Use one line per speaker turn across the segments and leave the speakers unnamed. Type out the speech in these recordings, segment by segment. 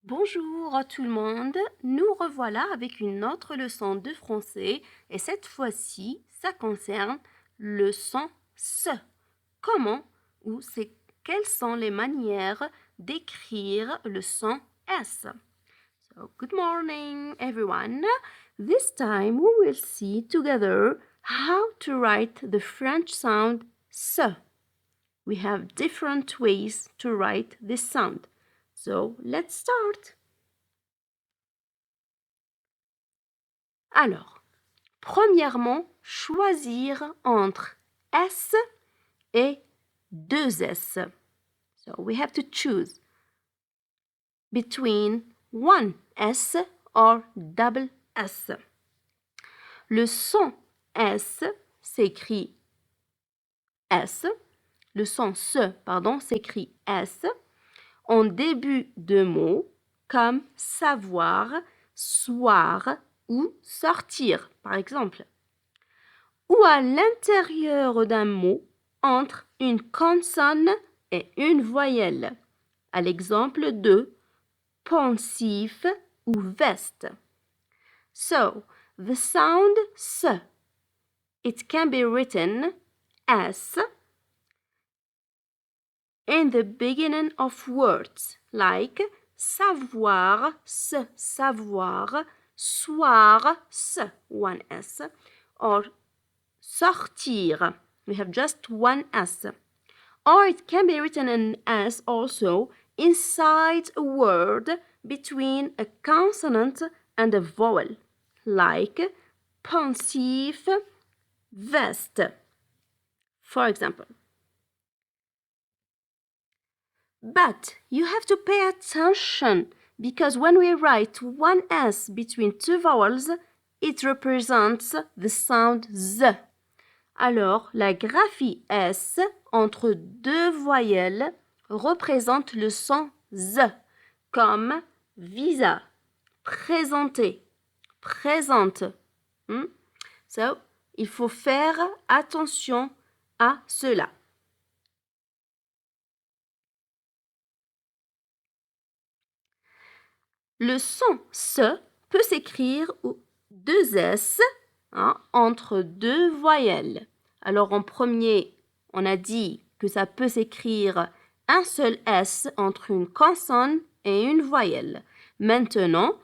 Bonjour tout le monde, nous revoilà avec une autre leçon de français et cette fois-ci, ça concerne le son S. Comment ou quelles sont les manières d'écrire le son S? So, good morning everyone. This time we will see together how to write the French sound S. We have different ways to write this sound. So, let's start. Alors, premièrement, choisir entre S et deux S. So, we have to choose between one S or double S. Le son S s'écrit S. Le son s'écrit S en début de mot comme savoir, soir ou sortir, par exemple. Ou à l'intérieur d'un mot entre une consonne et une voyelle. À l'exemple de pensif ou veste. So, the sound S, it can be written as in the beginning of words, like savoir, savoir, soir, one S, or sortir, we have just one S. Or it can be written in S also inside a word between a consonant and a vowel, like pensif, veste, for example. But you have to pay attention because when we write one S between two vowels, it represents the sound Z. Alors, la graphie S entre deux voyelles représente le son Z, comme visa, présenter, présente. So, il faut faire attention à cela. Le son S peut s'écrire deux S entre deux voyelles. Alors en premier, on a dit que ça peut s'écrire un seul S entre une consonne et une voyelle. Maintenant,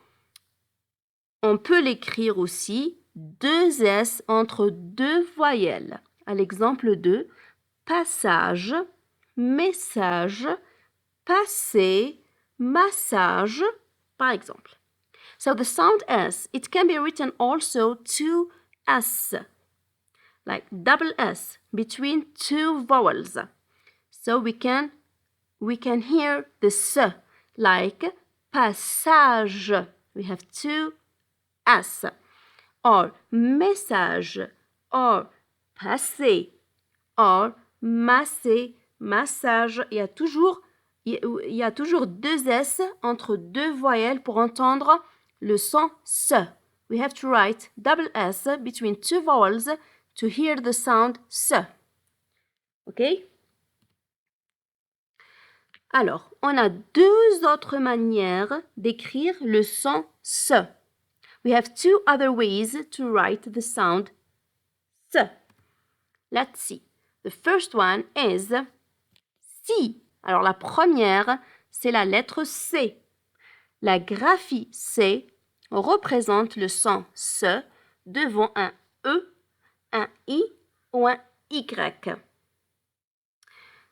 on peut l'écrire aussi deux S entre deux voyelles. À l'exemple de passage, message, passer, massage, par exemple. So the sound S, it can be written also two S, like double S between two vowels. So we can hear the S, like passage. We have two S. Or message, or passer, or masser, massage. Il y a toujours deux S entre deux voyelles pour entendre le son S. We have to write double S between two vowels to hear the sound S. OK? Alors, on a deux autres manières d'écrire le son S. We have two other ways to write the sound S. Let's see. The first one is si. Alors, la première, c'est la lettre C. La graphie C représente le son S devant un E, un I ou un Y.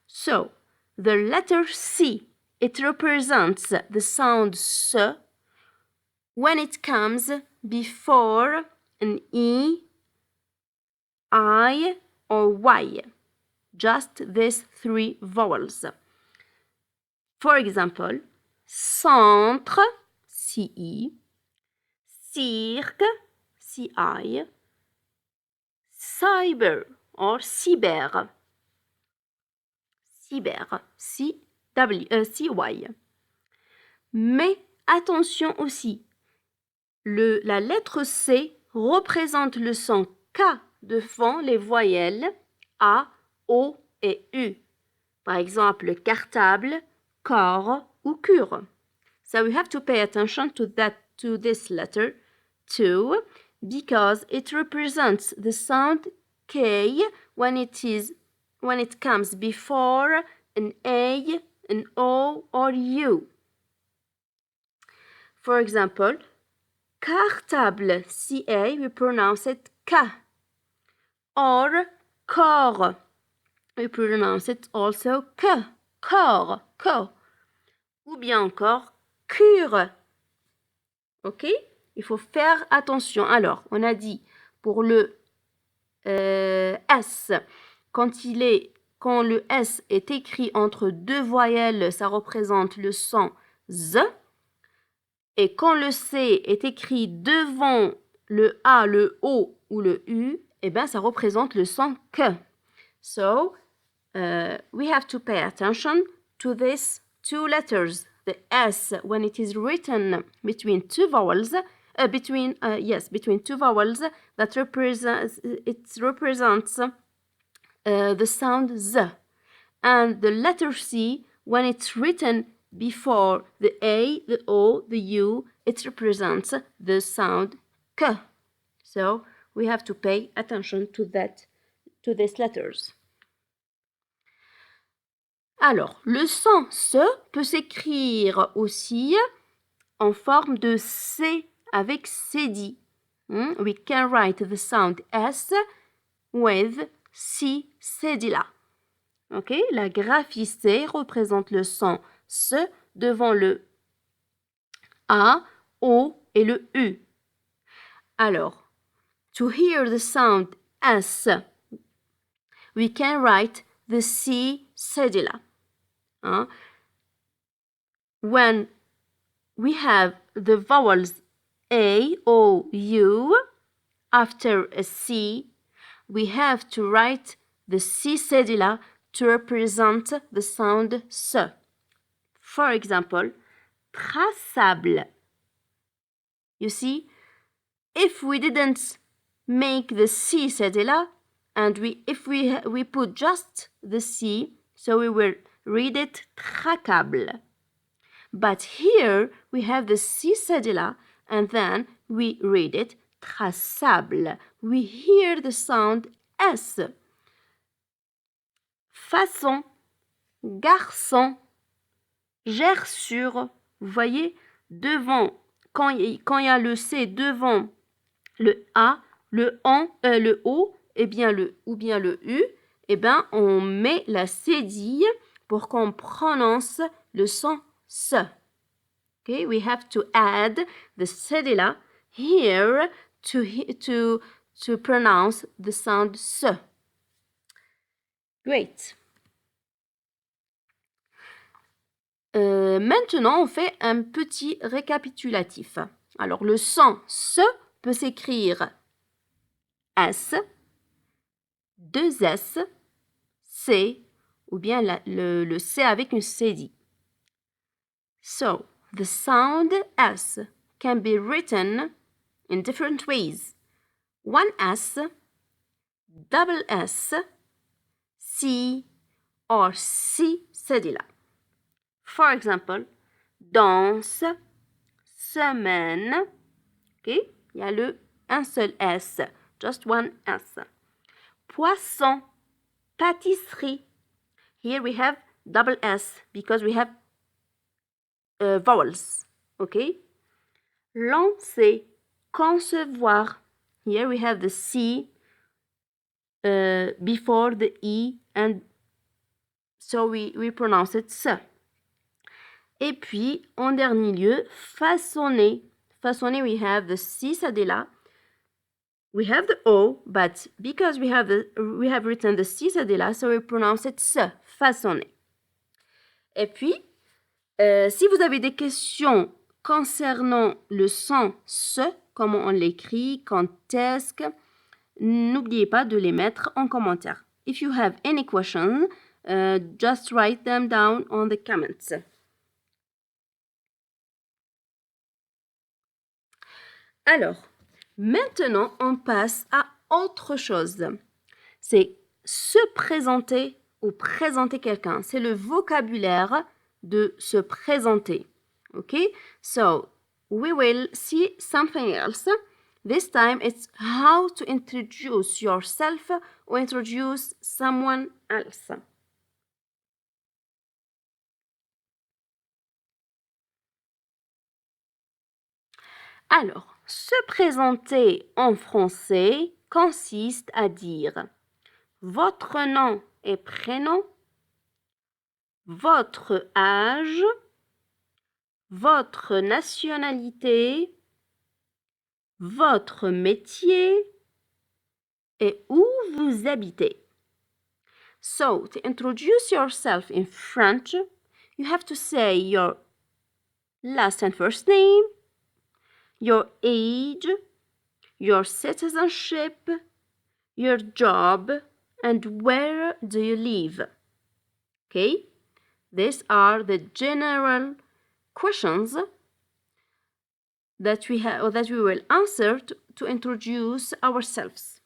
So, the letter C, it represents the sound S when it comes before an E, I, or Y. Just these three vowels. For example, centre, CI, cirque, CI, cyber or cyber, cyber, CY. Mais attention aussi, la lettre C représente le son K devant les voyelles A, O et U. Par exemple, cartable, corps ou cure. So we have to pay attention to this letter too, because it represents the sound K when it comes before an A, an O, or U. For example, cartable, C-A, we pronounce it K. Or corps, we pronounce it also K. Corps, K. Ou bien encore cure. Ok? Il faut faire attention. Alors, on a dit pour le S, quand le S est écrit entre deux voyelles, ça représente le son Z. Et quand le C est écrit devant le A, le O ou le U, eh bien, ça représente le son K. So, we have to pay attention to these two letters. The S, when it is written between two vowels, between two vowels, that represents the sound Z. And the letter C, when it's written before the A, the O, the U, it represents the sound K. So we have to pay attention to these letters. Alors, le son SE peut s'écrire aussi en forme de C avec cédille. We can write the sound S with C cédilla. Ok, la graphie C représente le son S devant le A, O et le U. Alors, to hear the sound S, we can write the C cédilla. When we have the vowels A, O, U after a C, we have to write the C cédilla to represent the sound S. For example, traçable. You see, if we didn't make the C cédilla, and if we put just the C, so we will read it tracable. But here we have the C cédilla, and then we read it traçable. We hear the sound S. Façon, garçon, gerçure. Vous voyez, devant, quand il y a le C devant le A, le O, ou bien le U, eh bien, on met la cédille pour qu'on prononce le son S. Okay, we have to add the cédilla here to pronounce the sound S. Great. Maintenant, on fait un petit récapitulatif. Alors, le son S peut s'écrire S, 2 S, C, ou bien le C avec une cédille. So, the sound S can be written in different ways. One S, double S, C, or C cédilla. For example, danse, semaine. Ok, il y a un seul S, just one S. Poisson, pâtisserie. Here we have double S because we have vowels. Okay. Lancer, concevoir. Here we have the C before the E, and so we pronounce it S. Et puis, en dernier lieu, façonner. Façonner, we have the C cédilla. We have the O, but because we have written the C cédilla, so we pronounce it S, façonner. Et puis, si vous avez des questions concernant le son S, comment on l'écrit, quand est-ce que, n'oubliez pas de les mettre en commentaire. If you have any questions, just write them down on the comments. Alors, maintenant, on passe à autre chose. C'est se présenter ou présenter quelqu'un. C'est le vocabulaire de se présenter. Okay, so we will see something else. This time it's how to introduce yourself or introduce someone else. Alors, se présenter en français consiste à dire votre nom et prénom, votre âge, votre nationalité, votre métier et où vous habitez. So, to introduce yourself in French, you have to say your last and first name, your age, your citizenship, your job, and where do you live. Okay? These are the general questions that we will answer to introduce ourselves.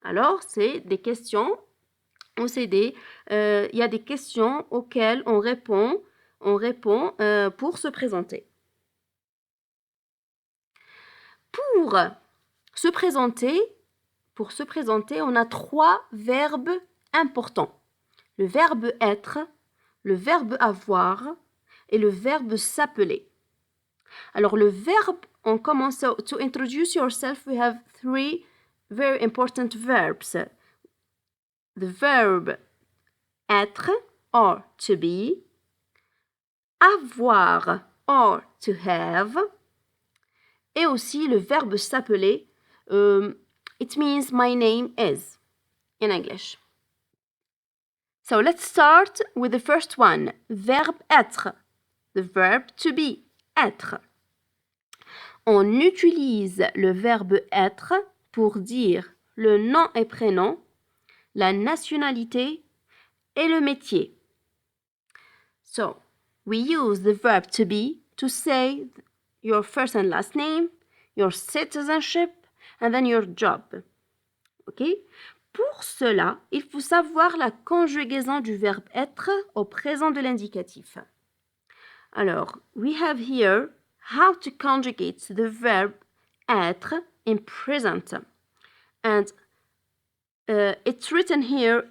Alors, c'est des questions, il y a des questions auxquelles on répond pour se présenter. Pour se présenter, on a 3 verbes importants. Le verbe être, le verbe avoir et le verbe s'appeler. Alors, le verbe, on commence to introduce yourself, we have 3 very important verbs. The verb être or to be, avoir or to have, et aussi le verbe s'appeler. It means my name is in English. So let's start with the first one, verbe être, the verb to be, être. On utilise le verbe être pour dire le nom et prénom, la nationalité et le métier. So, we use the verb to be to say your first and last name, your citizenship, and then your job. OK? Pour cela, il faut savoir la conjugaison du verbe être au présent de l'indicatif. Alors, we have here how to conjugate the verb être in present. And it's written here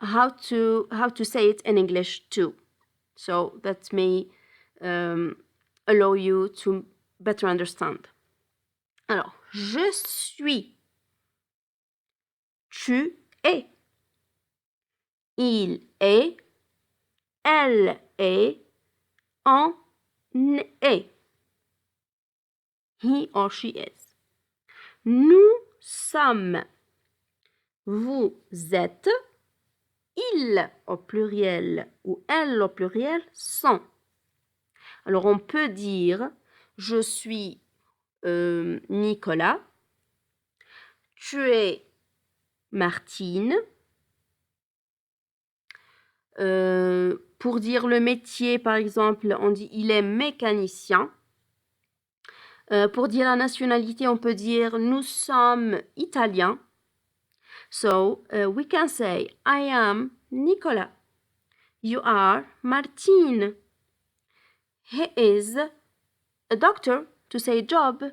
how to say it in English too. So that may allow you to better understand. Alors, je suis, tu es, il est, elle est, on est. He or she is. Nous sommes, vous êtes, ils au pluriel ou elles au pluriel sont. Alors on peut dire je suis Nicolas, tu es Martine. Pour dire le métier, par exemple, on dit il est mécanicien. Pour dire la nationalité, on peut dire nous sommes italiens. So, we can say I am Nicolas. You are Martine. He is a doctor, to say job.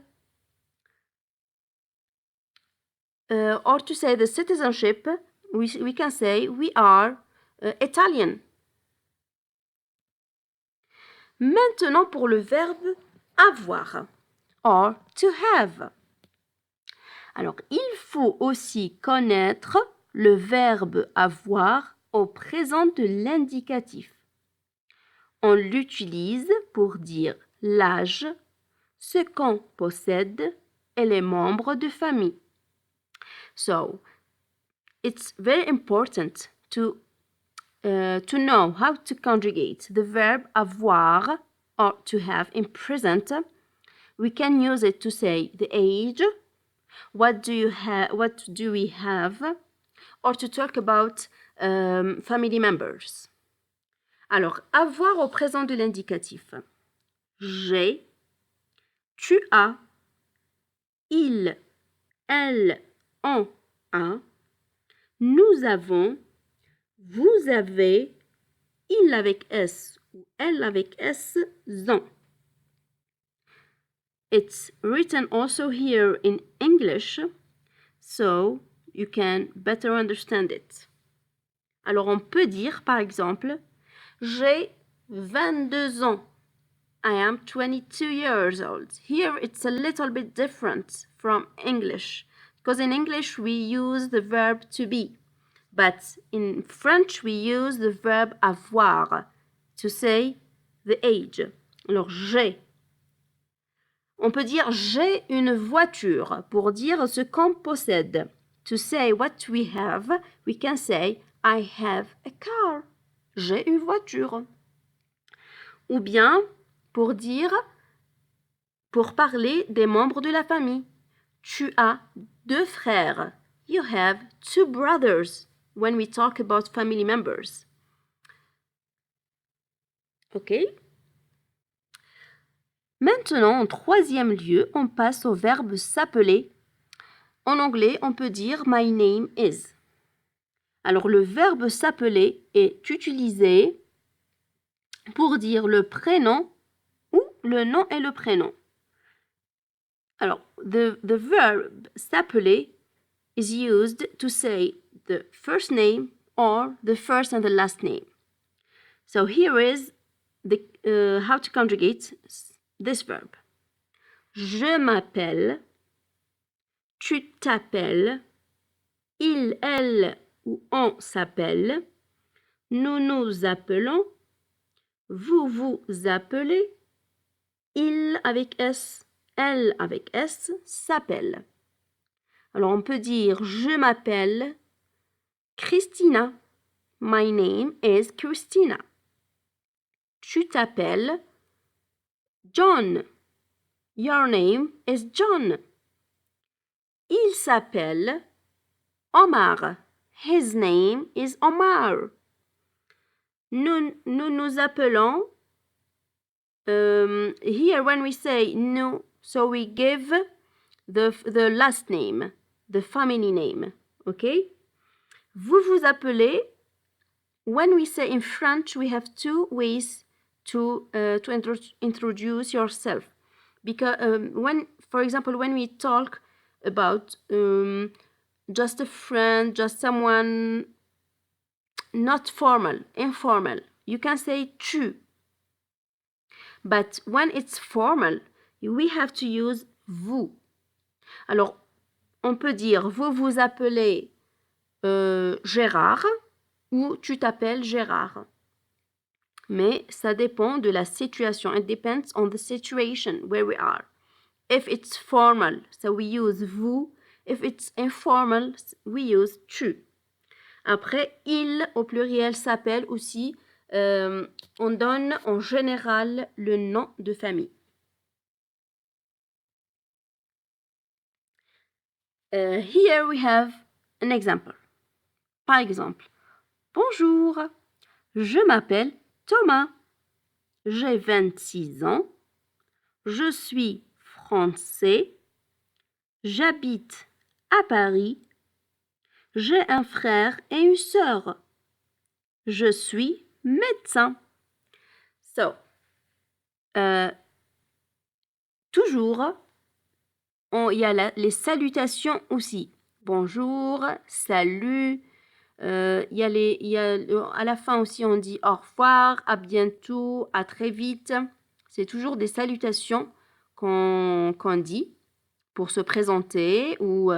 Or to say the citizenship, we can say we are Italian. Maintenant pour le verbe avoir, or to have. Alors, il faut aussi connaître le verbe avoir au présent de l'indicatif. On l'utilise pour dire l'âge, ce qu'on possède et les membres de famille. So, it's very important to know how to conjugate the verb avoir or to have in present. We can use it to say the age, what do we have, or to talk about family members. Alors, avoir au présent de l'indicatif. J'ai, tu as, il, elle, on a, nous avons, vous avez, il avec S ou elle avec S, ont. It's written also here in English, so you can better understand it. Alors, on peut dire, par exemple, j'ai 22 ans. I am 22 years old. Here, it's a little bit different from English, because in English, we use the verb to be. But in French, we use the verb avoir to say the age. Alors, j'ai. On peut dire j'ai une voiture pour dire ce qu'on possède. To say what we have, we can say I have a car. J'ai une voiture. Ou bien pour dire, pour parler des membres de la famille. Tu as 2 frères. You have 2 brothers when we talk about family members. OK? Maintenant, en troisième lieu, on passe au verbe s'appeler. En anglais, on peut dire my name is. Alors, le verbe s'appeler est utilisé pour dire le prénom ou le nom et le prénom. Alors, the verb s'appeler is used to say the first name or the first and the last name. So here is the how to conjugate this verb. Je m'appelle, tu t'appelles, il, elle ou on s'appelle, nous nous appelons, vous vous appelez, il avec S, elle avec S s'appelle. Alors on peut dire je m'appelle Christina. My name is Christina. Tu t'appelles John. Your name is John. Il s'appelle Omar. His name is Omar. Nous nous appelons, here when we say nous, so we give the last name, the family name, okay? Vous vous appelez, when we say in French, we have 2 ways to introduce yourself. Because when, for example, when we talk about just a friend, just someone not formal, informal, you can say tu. But when it's formal, we have to use vous. Alors, on peut dire vous vous appelez Gérard ou tu t'appelles Gérard. Mais ça dépend de la situation. It depends on the situation where we are. If it's formal, so we use vous. If it's informal, we use tu. Après, il au pluriel s'appelle aussi, on donne en général le nom de famille. Here we have an example. Par exemple, bonjour, je m'appelle Thomas, j'ai 26 ans, je suis français, j'habite à Paris, j'ai un frère et une sœur, je suis médecin. So, toujours, il y a les salutations aussi. Bonjour, salut. À la fin aussi, on dit au revoir, à bientôt, à très vite. C'est toujours des salutations qu'on dit pour se présenter ou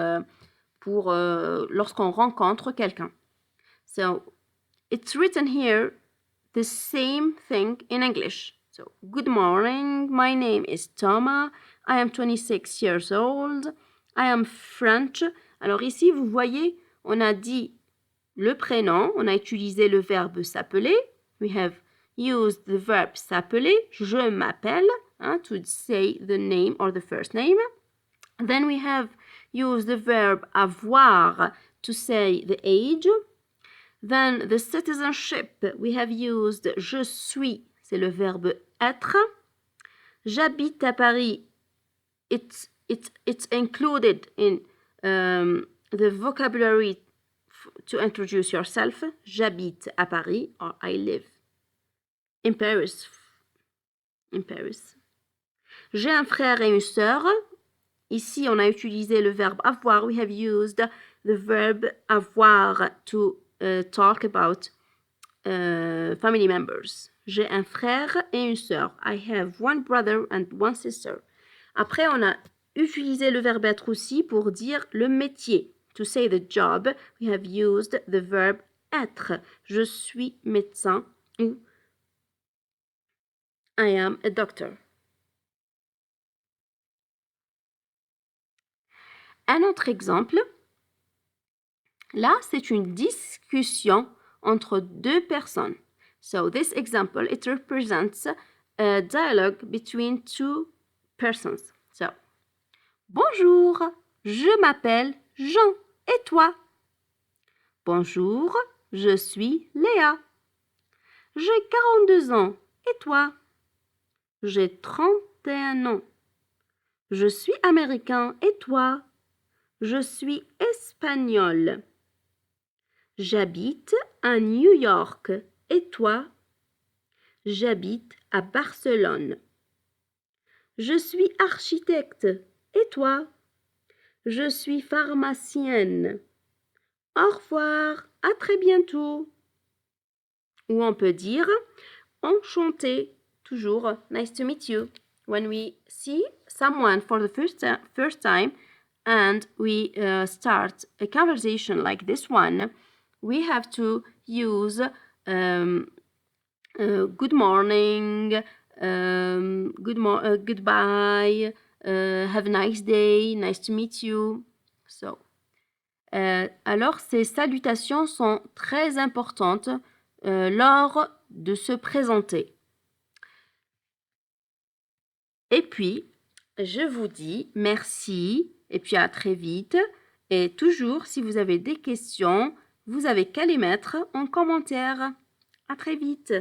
pour lorsqu'on rencontre quelqu'un. So, it's written here the same thing in English. So, good morning, my name is Thomas, I am 26 years old, I am French. Alors ici, vous voyez, on a dit le prénom, on a utilisé le verbe s'appeler. We have used the verb s'appeler, je m'appelle, to say the name or the first name. Then we have used the verb avoir to say the age. Then the citizenship, we have used je suis, c'est le verbe être. J'habite à Paris, it's included in the vocabulary to introduce yourself. J'habite à Paris, or I live in Paris. In Paris. J'ai un frère et une sœur. Ici, on a utilisé le verbe avoir. We have used the verb avoir to talk about family members. J'ai un frère et une sœur. I have one brother and one sister. Après, on a utilisé le verbe être aussi pour dire le métier. To say the job, we have used the verb être. Je suis médecin ou I am a doctor. Un autre exemple. Là, c'est une discussion entre deux personnes. So this example, it represents a dialogue between two persons. So, bonjour, je m'appelle Jean. Et toi? Bonjour, je suis Léa. J'ai 42 ans. Et toi? J'ai 31 ans. Je suis américain. Et toi? Je suis espagnol. J'habite à New York. Et toi? J'habite à Barcelone. Je suis architecte. Et toi? Je suis pharmacienne. Au revoir, à très bientôt. Ou on peut dire enchanté, toujours nice to meet you. When we see someone for the first time and we start a conversation like this one, we have to use good morning, goodbye, have a nice day, nice to meet you. So, alors, ces salutations sont très importantes lors de se présenter. Et puis, je vous dis merci et puis à très vite. Et toujours, si vous avez des questions, vous avez qu'à les mettre en commentaire. À très vite.